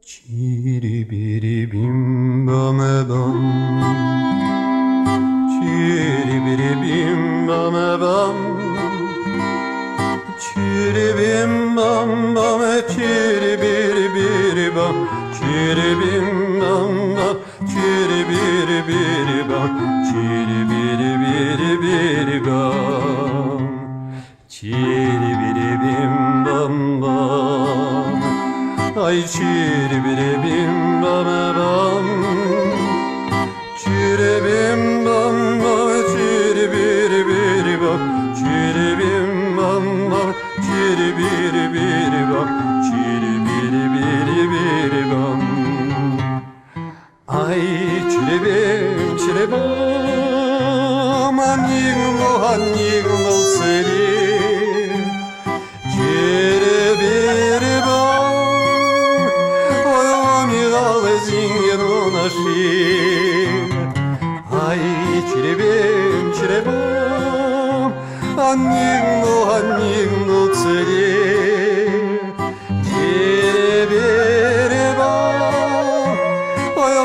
Çiri biri bim bame bam, çiri biri bim bame bam, çiri bim bam bame, çiri biri biri bam, çiri bim bam bam, çiri biri biri bam, çiri biri biri biri bam, çiri biri bim bam bam. Ay çiri biri bim bame bam, çiri bim bam bam, çiri biri biri bam, çiri bim bam bam, çiri biri biri bam, çiri biri biri biri bam. Ay çiri bam, anigno seri, çiri biri bam. Ay çirebim çirebim, anigno tseri, çirebim, oy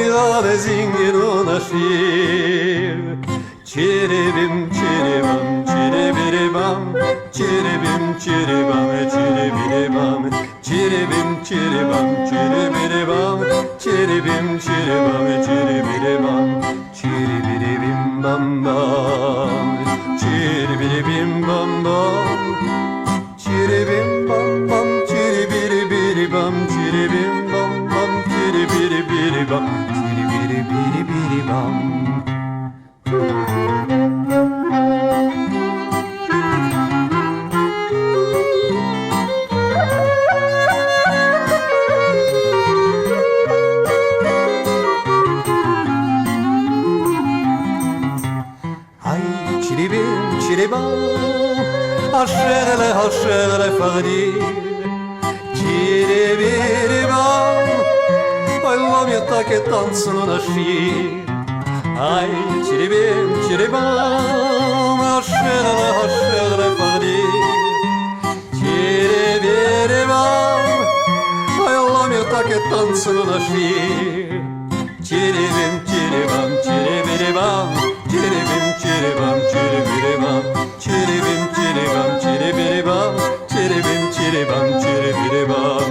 la zingiro naşir. Çirebim çirebim çirebiribam, çirebim çirebam çirebiribam, çirebim çirebam çirebiribam, çirebim çirebam çirebiribam, çirebiribim bam bam, çirebiribim bam bam, çirebim bam bam, çirebiribiribam, çirebim bam bam, çirebiribiribam, çirebiribiribam. Çiribim çiribam, haşere haşere fagri, çiribiribam, Allah'ım yatak et dansının aşir. Ay çiribim çiribam, haşere haşere fagri, çiribiribam, Allah'ım yatak et dansının aşir. Çiribim çiribam çiribiribam, çiribim çiribam çiribiribam, çiribim çiribam çiribiribam, çiribim çiribam çiribiribam.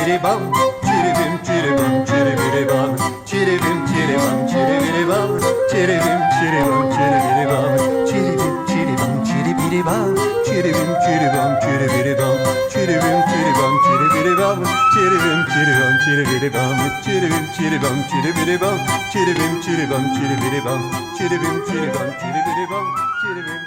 Çiribam, çiribim çiribam çiribiribam, çiribim çiribam çiribiribam, çiribim çiribam çiribiribam, çiribim çiribam çiribiribam, çiribim çiribam çiribiribam, çiribim çiribam çiribiribam, çiribim çiribam çiribiribam, çiribim çiribam çiribiribam, çiribim çiribam çiribiribam, çiribim çiribam çiribiribam, çiribim